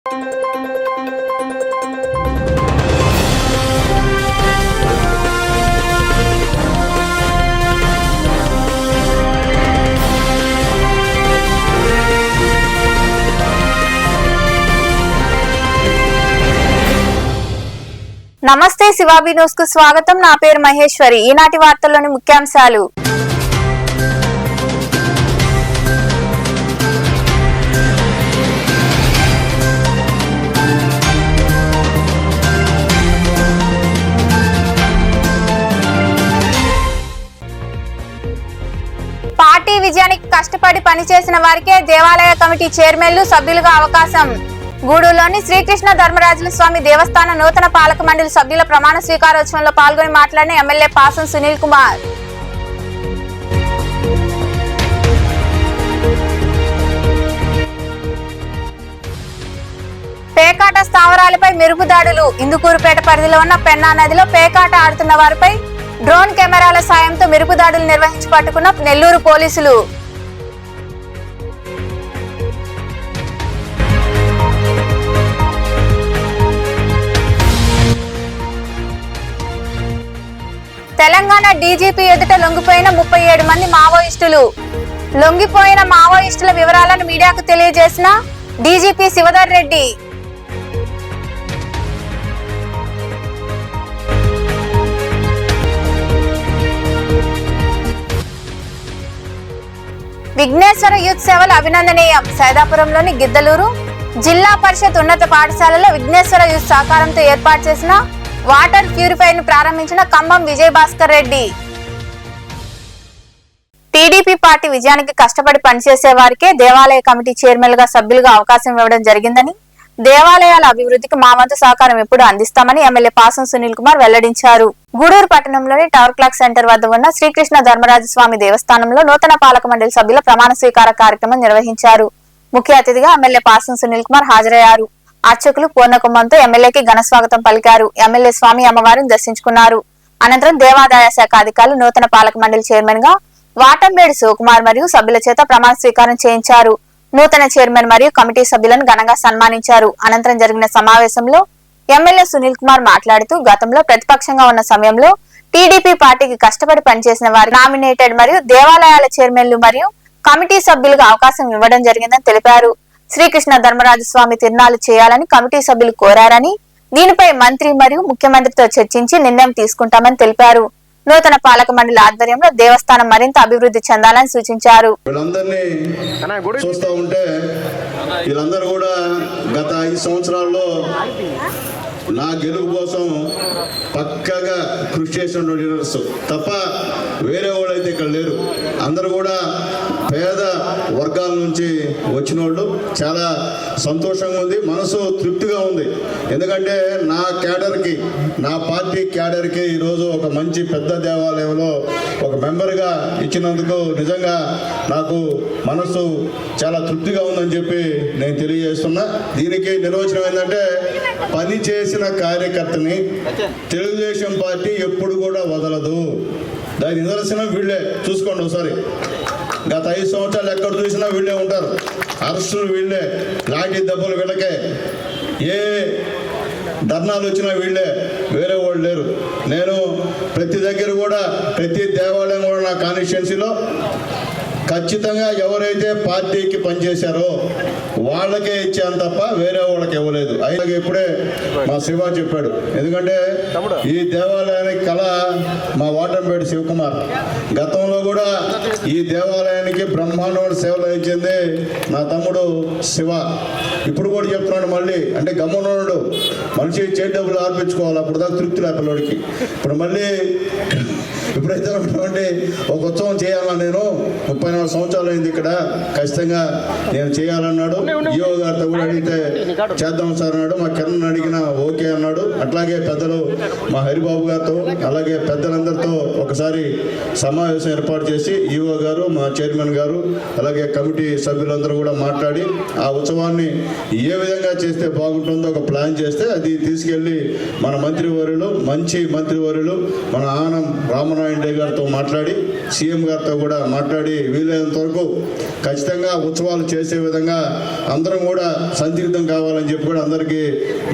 నమస్తే శివాబీ న్యూస్ కు స్వాగతం. నా పేరు మహేశ్వరి. ఈనాటి వార్తల్లోని ముఖ్యాంశాలు. పార్టీ విజయానికి కష్టపడి పనిచేసిన వారికే దేవాలయ కమిటీ చైర్మన్లు సభ్యులుగా అవకాశం. గూడూరులోని శ్రీకృష్ణ ధర్మరాజుల స్వామి దేవస్థాన నూతన పాలక మండలి సభ్యుల ప్రమాణ స్వీకారోత్సవంలో పాల్గొని మాట్లాడిన ఎమ్మెల్యే పాసం సునీల్ కుమార్. పేకాట స్థావరాలపై మెరుపుదాడులు. ఇందుకూరుపేట పరిధిలో ఉన్న పెన్నా నదిలో పేకాట ఆడుతున్న వారిపై డ్రోన్ కెమెరాల సాయంతో మెరుపుదాడులు నిర్వహించి పట్టుకున్న నెల్లూరు పోలీసులు. తెలంగాణ డీజీపీ ఎదుట లొంగిపోయిన 37 మంది మావోయిస్టులు. లొంగిపోయిన మావోయిస్టుల వివరాలను మీడియాకు తెలియజేసిన డీజీపీ శివధర్ రెడ్డి. విఘ్నేశ్వర యూత్ సేవలు అభినందనీయం. సైదాపురంలోని గిద్దలూరు జిల్లా పరిషత్ ఉన్నత పాఠశాలలో విఘ్నేశ్వర యూత్ సహకారంతో ఏర్పాటు చేసిన వాటర్ ప్యూరిఫైర్ ను ప్రారంభించిన ఖమ్మం విజయ్ భాస్కర్ రెడ్డి. టీడీపీ పార్టీ విజయానికి కష్టపడి పనిచేసే వారికే దేవాలయ కమిటీ చైర్మన్లుగా సభ్యులుగా అవకాశం ఇవ్వడం జరిగిందని, దేవాలయాల అభివృద్ధికి మా వంతు సహకారం ఎప్పుడు అందిస్తామని ఎమ్మెల్యే పాసం సునీల్ కుమార్ వెల్లడించారు. గూడూరు పట్టణంలోని టవర్ క్లాక్ సెంటర్ వద్ద ఉన్న శ్రీకృష్ణ ధర్మరాజు స్వామి దేవస్థానంలో నూతన పాలక మండలి సభ్యుల ప్రమాణ స్వీకార కార్యక్రమం నిర్వహించారు. ముఖ్య అతిథిగా ఎమ్మెల్యే పాసం సునీల్ కుమార్ హాజరయ్యారు. అర్చకులు పూర్ణకుంభంతో ఎమ్మెల్యేకి ఘన స్వాగతం పలికారు. ఎమ్మెల్యే స్వామి అమ్మవారిని దర్శించుకున్నారు. అనంతరం దేవాదాయ శాఖ అధికారులు నూతన పాలక మండలి చైర్మన్ గా వాటంబేడి శివకుమార్ మరియు సభ్యుల చేత ప్రమాణ స్వీకారం చేయించారు. నూతన చైర్మన్ మరియు కమిటీ సభ్యులను ఘనంగా సన్మానించారు. అనంతరం జరిగిన సమావేశంలో ఎమ్మెల్యే సునీల్ కుమార్ మాట్లాడుతూ, గతంలో ప్రతిపక్షంగా ఉన్న సమయంలో టీడీపీ పార్టీకి కష్టపడి పనిచేసిన వారి నామినేటెడ్ మరియు దేవాలయాల చైర్మన్లు మరియు కమిటీ సభ్యులుగా అవకాశం ఇవ్వడం జరిగిందని తెలిపారు. శ్రీకృష్ణ ధర్మరాజు స్వామి తిరునాళ్లు చేయాలని కమిటీ సభ్యులు కోరారని, దీనిపై మంత్రి మరియు ముఖ్యమంత్రితో చర్చించి నిర్ణయం తీసుకుంటామని తెలిపారు. నూతన పాలక మండలి ఆధ్వర్యంలో దేవస్థానం మరింత అభివృద్ధి చెందాలని సూచించారు. వీళ్ళందరూ కూడా గత 5 సంవత్సరాల్లో నా గెలుపు కోసం పక్కగా కృషి చేసిన లీడర్స్ తప్ప వేరే వాళ్ళు అయితే ఇక్కడ లేరు. అందరూ కూడా పేద వర్గాల నుంచి వచ్చిన వాళ్ళు. చాలా సంతోషంగా ఉంది, మనసు తృప్తిగా ఉంది. ఎందుకంటే నా క్యాడర్కి, నా పార్టీ క్యాడర్కి ఈరోజు ఒక మంచి పెద్ద దేవాలయంలో ఒక మెంబర్గా ఇచ్చినందుకు నిజంగా నాకు మనసు చాలా తృప్తిగా ఉందని చెప్పి నేను తెలియజేస్తున్నా. దీనికి నిర్వచనం ఏంటంటే, పని చేసిన కార్యకర్తని తెలుగుదేశం పార్టీ ఎప్పుడు కూడా వదలదు. దాని నిదర్శనం వీళ్ళే. చూసుకోండి ఒకసారి. గత 5 సంవత్సరాలు ఎక్కడ చూసినా వీళ్ళే ఉంటారు. అరెస్టులు వీళ్ళే, లాఠీ దెబ్బలు వీళ్ళకే, ఏ ధర్నాలు వచ్చినా వీళ్ళే, వేరే వాళ్ళు లేరు. నేను ప్రతి దగ్గర కూడా, ప్రతి దేవాలయం కూడా నా కాన్స్టిట్యున్సీలో ఖచ్చితంగా ఎవరైతే పార్టీకి పనిచేశారో వాళ్ళకే ఇచ్చాను తప్ప వేరే వాళ్ళకి ఇవ్వలేదు. అలాగే ఇప్పుడే మా శివ చెప్పాడు. ఎందుకంటే ఈ దేవాలయానికి కళ మా వాటంబేడి శివకుమార్. గతంలో కూడా ఈ దేవాలయానికి బ్రహ్మాండమైన సేవలు ఇచ్చింది నా తమ్ముడు శివ. ఇప్పుడు కూడా చెప్తున్నాడు మళ్ళీ, అంటే గమ్మున్నాడు మనిషి చేతి డబ్బులు ఆర్పించుకోవాలి. అప్పుడు దాకా తృప్తి లే పిల్లడికి. ఇప్పుడు మళ్ళీ ఇప్పుడైతే ఒక ఉత్సవం చేయాలా, నేను 34 సంవత్సరాలు అయింది ఇక్కడ, ఖచ్చితంగా నేను చేయాలన్నాడు. ఈఓ గారితో కూడా అడిగితే చేద్దాం సార్ అన్నాడు. మా కిరణ్ అడిగిన ఓకే అన్నాడు. అట్లాగే పెద్దలు మా హరిబాబు గారితో, అలాగే పెద్దలందరితో ఒకసారి సమావేశం ఏర్పాటు చేసి ఈఓ గారు, మా చైర్మన్ గారు, అలాగే కమిటీ సభ్యులందరూ కూడా మాట్లాడి ఆ ఉత్సవాన్ని ఏ విధంగా చేస్తే బాగుంటుందో ఒక ప్లాన్ చేస్తే అది తీసుకెళ్లి మన మంత్రివర్యులు, మంచి మంత్రివర్యులు మన ఆనం రామనాథ్ రామనారాయణ రెడ్డి గారితో మాట్లాడి సీఎం గారితో కూడా మాట్లాడి వీలైనంత వరకు ఖచ్చితంగా ఉత్సవాలు చేసే విధంగా అందరం కూడా సంసిద్ధం కావాలని చెప్పి కూడా అందరికీ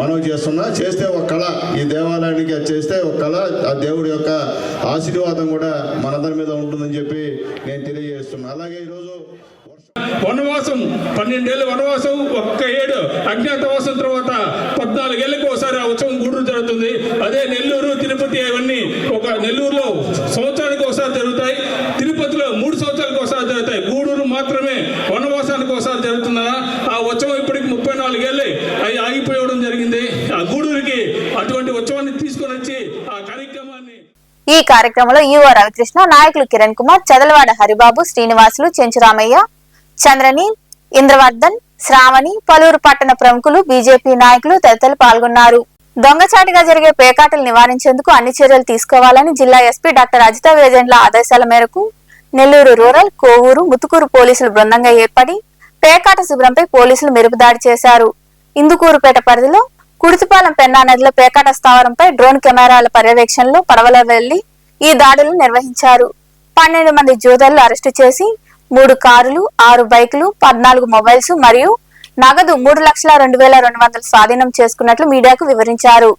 మనవి చేస్తున్నా. చేస్తే ఒక కళ, ఈ దేవాలయానికి చేస్తే ఒక కళ, ఆ దేవుడి యొక్క ఆశీర్వాదం కూడా మనందరి మీద ఉంటుందని చెప్పి నేను తెలియజేస్తున్నా. అలాగే ఈరోజు వనవాసం 12 ఏళ్ళ వనవాసం, ఒక్క ఏడు అజ్ఞాతవాసం తర్వాత 14 ఏళ్ళకి ఒకసారి ఆ ఉత్సవం గూడూరు జరుగుతుంది. అదే నెల్లూరు, తిరుపతి అవన్నీ ఒక నెల్లూరులో సంవత్సరానికి ఒకసారి జరుగుతాయి, తిరుపతిలో 3 సంవత్సరాలకు ఒకసారి జరుగుతాయి. గూడూరు మాత్రమే వనవాసానికి ఒకసారి జరుగుతుందా. ఆ ఉత్సవం ఇప్పటికి 34 ఏళ్ళే అవి ఆగిపోవడం జరిగింది. ఆ గూడూరుకి అటువంటి ఉత్సవాన్ని తీసుకొని వచ్చి ఆ కార్యక్రమాన్ని ఈ కార్యక్రమంలో యువ రవికృష్ణ, నాయకులు కిరణ్ కుమార్, చదలవాడ హరిబాబు, శ్రీనివాసులు, చెంచురామయ్య, చంద్రని, ఇంద్రవర్ధన్, శ్రావణి, పలువురు పట్టణ ప్రముఖులు, బీజేపీ నాయకులు తదితరులు పాల్గొన్నారు. దొంగచాటుగా జరిగే పేకాటలు నివారించేందుకు అన్ని చర్యలు తీసుకోవాలని జిల్లా ఎస్పీ డాక్టర్ అజిత వేజెండ్ల ఆదేశాల మేరకు నెల్లూరు రూరల్, కోవూరు, ముతుకూరు పోలీసులు బృందంగా ఏర్పడి పేకాట శిబిరంపై పోలీసులు మెరుపుదాడి చేశారు. ఇందుకూరుపేట పరిధిలో కుడితిపాలెం పెన్నా నదిలో పేకాట స్థావరంపై డ్రోన్ కెమెరాల పర్యవేక్షణలో పడవలో వెళ్లి ఈ దాడులు నిర్వహించారు. 12 మంది జూదర్లు అరెస్టు చేసి 3 కారులు, 6 బైకులు, 14 మొబైల్స్ మరియు నగదు 3,02,200 స్వాధీనం చేసుకున్నట్లు మీడియాకు వివరించారు.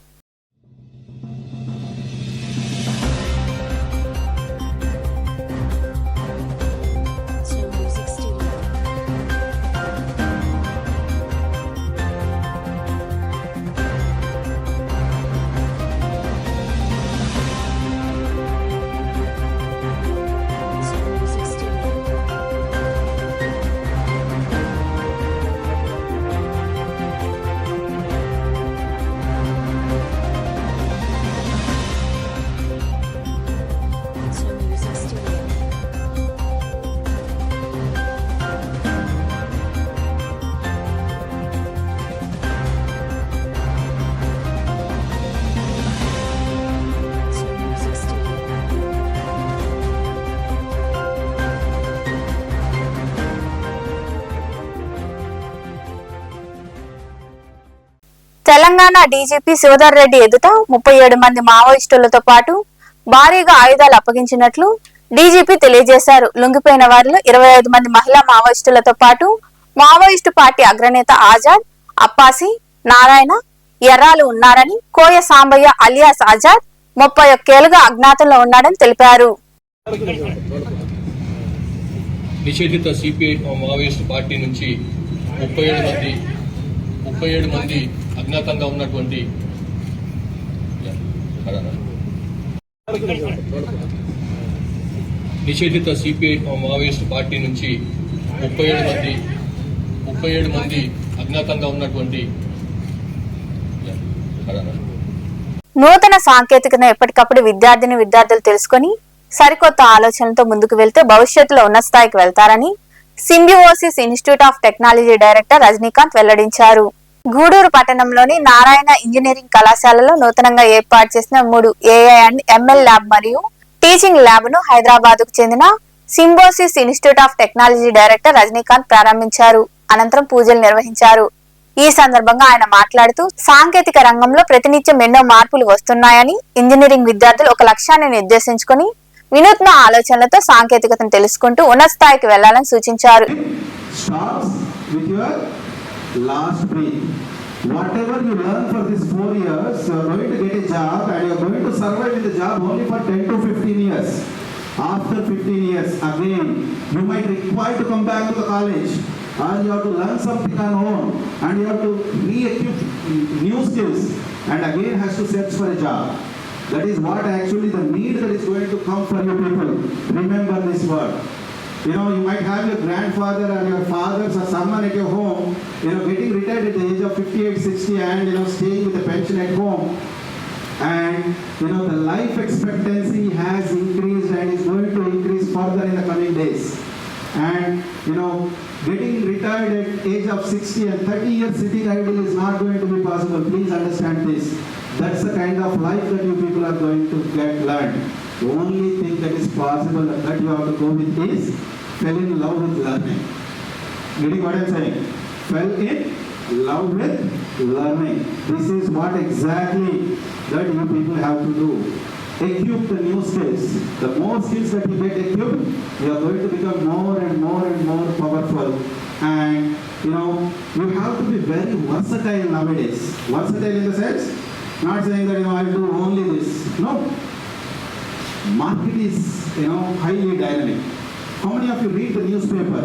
తెలంగాణ డీజీపీ శివధర్ రెడ్డి ఎదుట 37 మంది మావోయిస్టులతో పాటు భారీగా ఆయుధాలు అప్పగించినట్లు డీజీపీ తెలియజేశారు. లొంగిపోయిన వారిలో 25 మంది మహిళా మావోయిస్టులతో పాటు మావోయిస్టు పార్టీ అగ్రనేత ఆజాద్, అప్పాసి, నారాయణ, ఎర్రాలు ఉన్నారని, కోయ సాంబయ్య అలియాస్ ఆజాద్ 31 ఏళ్లుగా అజ్ఞాతంలో ఉన్నాడని తెలిపారు. నిషేధిత సిపిఐ మావోయిస్టు పార్టీ నుంచి 37 మంది అజ్ఞాతంగా ఉన్నటువంటి నిషేధిత సిపిఐ మావోయిస్టు పార్టీ నుంచి 37 మంది అజ్ఞాతంగా ఉన్నటువంటి నూతన సాంకేతికతను ఎప్పటికప్పుడు విద్యార్థులు తెలుసుకుని సరికొత్త ఆలోచనలతో ముందుకు వెళ్తే భవిష్యత్తులో ఉన్నత స్థాయికి వెళ్తారని Symbiosis institute of technology director Rajinikanth వెల్లడించారు. గూడూరు పట్టణంలోని నారాయణ ఇంజనీరింగ్ కళాశాలలో నూతనంగా ఏర్పాటు చేసిన 3 AI అండ్ ML ల్యాబ్ మరియు టీచింగ్ ల్యాబ్ ను హైదరాబాద్ కు చెందిన Symbiosis institute of technology director Rajinikanth ప్రారంభించారు. అనంతరం పూజలు నిర్వహించారు. ఈ సందర్భంగా ఆయన మాట్లాడుతూ సాంకేతిక రంగంలో ప్రతినిత్యం ఎన్నో మార్పులు వస్తున్నాయని, ఇంజనీరింగ్ విద్యార్థులు ఒక లక్ష్యాన్ని నిర్దేశించుకుని వినూత్న ఆలోచనలతో సాంకేతికతను తెలుసుకుంటూ ఉన్నత స్థాయికి వెళ్లాలని సూచించారు. Last breath. Whatever you learn for these 4 years, you are going to get a job and you are going to survive in the job only for 10 to 15 years. After 15 years, again, you might require to come back to the college and you have to learn something on own and you have to re-equip new skills and again has to search for a job. That is what actually the need that is going to come for you people. Remember this word. You know, you might have your grandfather or your fathers or someone at your home, you know, getting retired at the age of 58, 60 and, you know, staying with the pension at home. And, you know, the life expectancy has increased and is going to increase further in the coming days. And, you know, getting retired at age of 60 and 30 years sitting idle is not going to be possible. Please understand this. That's the kind of life that you people are going to get learned. The only thing that is possible that you have to go with is fell in love with learning. Getting what I'm saying? Fell in love with learning. This is what exactly that you people have to do. equip the new skills. The more skills that you get equipped, you are going to become more and more and more powerful. And you know, you have to be very versatile nowadays. Versatile in the sense, not saying that I'll do only this. No. Market is highly dynamic. How many of you read the newspaper?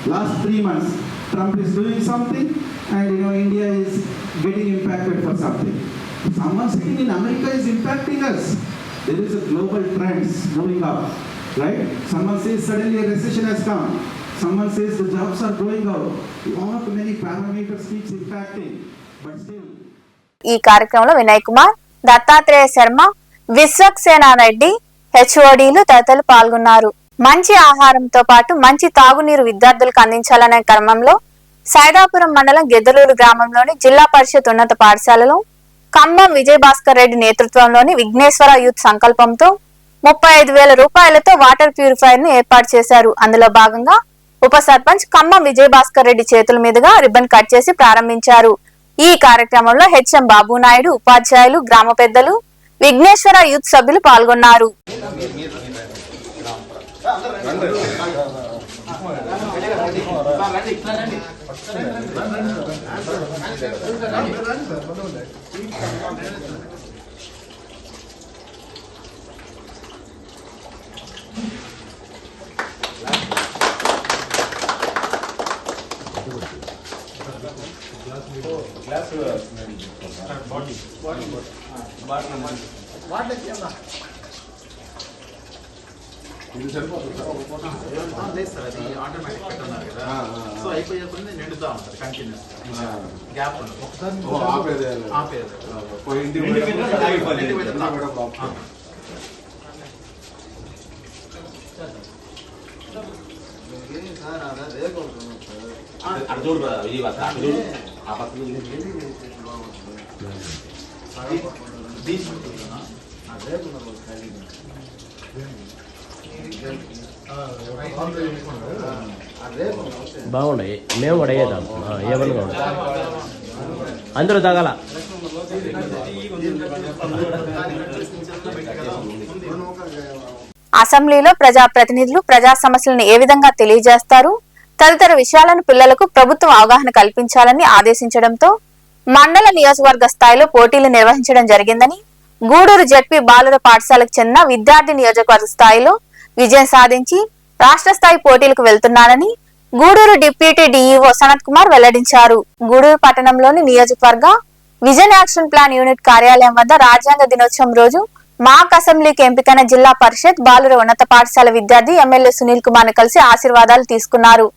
Last 3 months, Trump is doing something, and India is getting impacted for something. Someone sitting in America is impacting us. There is a global trends moving up, right? Someone says suddenly a recession has come. Someone says the jobs are going out. One of the many parameters keeps impacting, but still. ఈ కార్యక్రమంలో వినయ్ కుమార్, దత్తాత్రేయ శర్మ, విశ్వక్సేనా రెడ్డి, హెచ్ఓడీలు తదితరులు పాల్గొన్నారు. మంచి ఆహారంతో పాటు మంచి తాగునీరు విద్యార్థులకు అందించాలనే క్రమంలో సైదాపురం మండలం గెద్దలూరు గ్రామంలోని జిల్లా పరిషత్ ఉన్నత పాఠశాలలో ఖమ్మం విజయభాస్కర్ రెడ్డి నేతృత్వంలోని విఘ్నేశ్వర యూత్ సంకల్పంతో 35,000 రూపాయలతో వాటర్ ప్యూరిఫైయర్ ను ఏర్పాటు చేశారు. అందులో భాగంగా ఉప సర్పంచ్ ఖమ్మం విజయభాస్కర్ రెడ్డి చేతుల మీదుగా రిబ్బన్ కట్ చేసి ప్రారంభించారు. ఈ కార్యక్రమంలో హెచ్ఎం బాబునాయుడు, ఉపాధ్యాయులు, గ్రామ పెద్దలు, విఘ్నేశ్వర యూత్ సభ్యులు పాల్గొన్నారు. సో అయిపోయే కొన్ని నిండుతా ఉంటుంది కంటిన్యూస్ గ్యాప్ బాగున్నాయి. మేము కూడా అయ్యేదాం ఏమన్నా అందరూ తగల. అసెంబ్లీలో ప్రజాప్రతినిధులు ప్రజా సమస్యలను ఏ విధంగా తెలియజేస్తారు, తదితర విషయాలను పిల్లలకు ప్రభుత్వం అవగాహన కల్పించాలని ఆదేశించడంతో మండల నియోజకవర్గ స్థాయిలో పోటీలు నిర్వహించడం జరిగిందని, గూడూరు జెడ్పీ బాలుర పాఠశాలకు చెందిన విద్యార్థి నియోజకవర్గ స్థాయిలో విజయం సాధించి రాష్ట్ర స్థాయి పోటీలకు వెళ్తున్నానని గూడూరు డిప్యూటీ డీఈఓ సనత్ కుమార్ వెల్లడించారు. గూడూరు పట్టణంలోని నియోజకవర్గ విజన్ యాక్షన్ ప్లాన్ యూనిట్ కార్యాలయం వద్ద రాజ్యాంగ దినోత్సవం రోజు మాక్ అసెంబ్లీకి ఎంపికైన జిల్లా పరిషత్ బాలుర ఉన్నత పాఠశాల విద్యార్థి ఎమ్మెల్యే సునీల్ కుమార్ ను కలిసి ఆశీర్వాదాలు తీసుకున్నారు.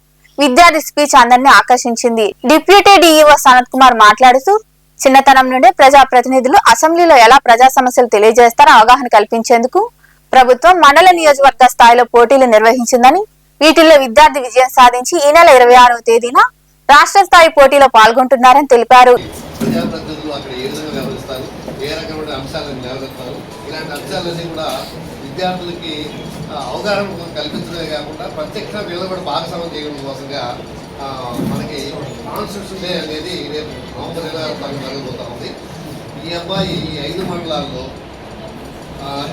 విద్యార్థి స్పీచ్ అందరినీ ఆకర్షించింది. డిప్యూటీ డీఈఓ సనత్ కుమార్ మాట్లాడుతూ చిన్నతనం నుండే ప్రజా ప్రతినిధులు అసెంబ్లీలో ఎలా ప్రజా సమస్యలు తెలియజేస్తారో అవగాహన కల్పించేందుకు ప్రభుత్వం మండల నియోజకవర్గ స్థాయిలో పోటీలు నిర్వహించిందని, వీటిల్లో విద్యార్థి విజయం సాధించి ఈ నెల 26వ తేదీన రాష్ట్ర స్థాయి పోటీలో పాల్గొంటున్నారని తెలిపారు. ప్రజాప్రతినిధులు అక్కడ ఏ విధంగా వ్యవహరిస్తారు, ఏ రకమైన అంశాలను వ్యవహరిస్తారు, ఇలాంటి అంశాలన్నీ కూడా విద్యార్థులకి అవగాహన కల్పించడమే కాకుండా ప్రత్యక్ష వీళ్ళు కూడా భాగస్వామ్యం చేయడం కోసంగా మనకి కాన్స్టిట్యూషన్ డే అనేది రేపు నవంబర్ 26 జరగబోతా ఉంది. ఈ అబ్బాయి ఈ 5 మండలాల్లో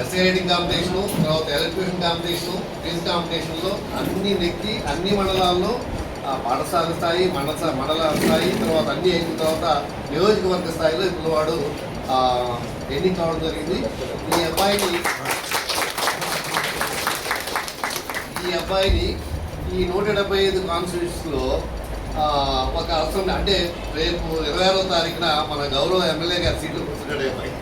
ఎస్ఏ రైటింగ్ కాంపిటీషను, తర్వాత ఎలక్ట్రిషన్ కాంపిటీషను, క్విజ్ కాంపిటీషన్లో అన్ని నెక్కి అన్ని మండలాల్లో పాఠశాల స్థాయి, మండల స్థాయి, తర్వాత అన్ని అయిన తర్వాత నియోజకవర్గ స్థాయిలో ఇప్పుడు వాడు ఎన్నిక కావడం జరిగింది. ఈ అబ్బాయిని ఈ 175 కాన్స్టిట్యూషన్స్లో ఒక అవసరం అంటే రేపు 26వ తారీఖున మన గౌరవ ఎమ్మెల్యే గారి సీట్లు కూర్చున్నాడు అబ్బాయి.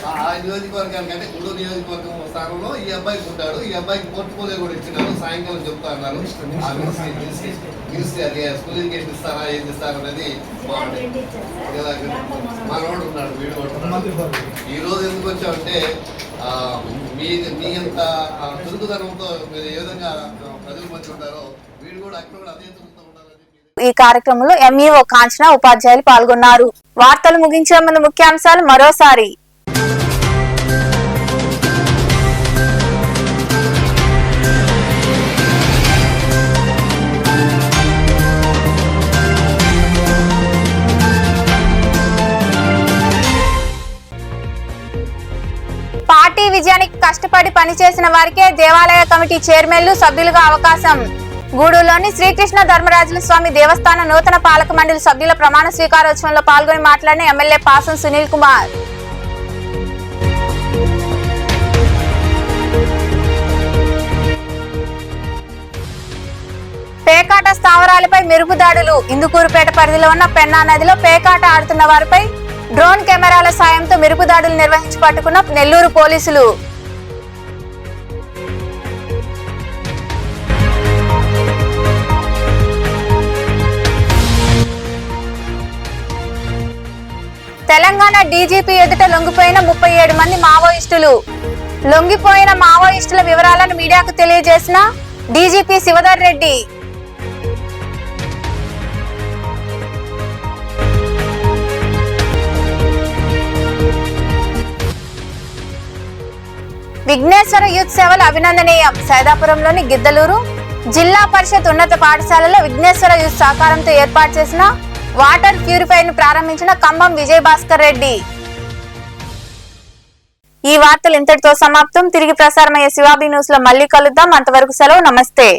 ఆ నియోజకవర్గానికి అంటే గూడూరు నియోజకవర్గం స్థానంలో ఈ అబ్బాయికి ఉంటాడు. ఈ అబ్బాయికి పోర్ట్ఫోలియో కూడా ఇచ్చినారు. సాయంకాలం చెప్తా అన్నారు మినిస్ట్రీ అది స్కూలింగ్ ఏంటి ఇస్తారా, ఏది ఇస్తారా అనేది మనోడు ఉన్నాడు, వీడు ఉంటున్నాడు. ఈ రోజు ఎందుకు వచ్చామంటే మీ అంత చురుకుదనంతో మీరు ఏ విధంగా ప్రజలు మంచి ఉంటారో వీడు కూడా అక్కడ కూడా అదే చురుకుతో ఉండాలని. ఈ కార్యక్రమంలో ఎంఈఓ కాంచన, ఉపాధ్యాయులు పాల్గొన్నారు. వార్తలు ముగించే ముందు ముఖ్యాంశాలు మరోసారి. విజయానికి కష్టపడి పనిచేసిన వారికే దేవాలయ కమిటీ చైర్మన్లు సభ్యులుగా అవకాశం. గూడూరులోని శ్రీకృష్ణ ధర్మరాజుల స్వామి దేవస్థాన నూతన పాలక మండలి సభ్యుల ప్రమాణ స్వీకారోత్సవంలో పాల్గొని మాట్లాడిన ఎమ్మెల్యే పాసం సునీల్ కుమార్. పేకాట స్థావరాలపై మెరుపు దాడులు. ఇందుకూరుపేట పరిధిలో ఉన్న పెన్నా నదిలో పేకాట ఆడుతున్న వారిపై డ్రోన్ కెమెరాల సాయంతో మెరుపు దాడులు నిర్వహించి పట్టుకున్న నెల్లూరు పోలీసులు. తెలంగాణ డీజీపీ ఎదుట లొంగిపోయిన 37 మంది మావోయిస్టులు. లొంగిపోయిన మావోయిస్టుల వివరాలను మీడియాకు తెలియజేసిన డీజీపీ శివధర్ రెడ్డి. విఘ్నేశ్వర యూత్ సేవలు అభినందనీయం. సైదాపురంలోని గిద్దలూరు జిల్లా పరిషత్ ఉన్నత పాఠశాలలో విఘ్నేశ్వర యూత్ సహకారంతో ఏర్పాటు చేసిన వాటర్ ప్యూరిఫైర్ ను ప్రారంభించిన కంబం విజయ్ భాస్కర్ రెడ్డి. ఈ వార్తలు ఇంతటితో సమాప్తం. తిరిగి ప్రసారమయ్యే శివాబీ న్యూస్ లో మళ్ళీ కలుద్దాం. అంతవరకు సెలవు. నమస్తే.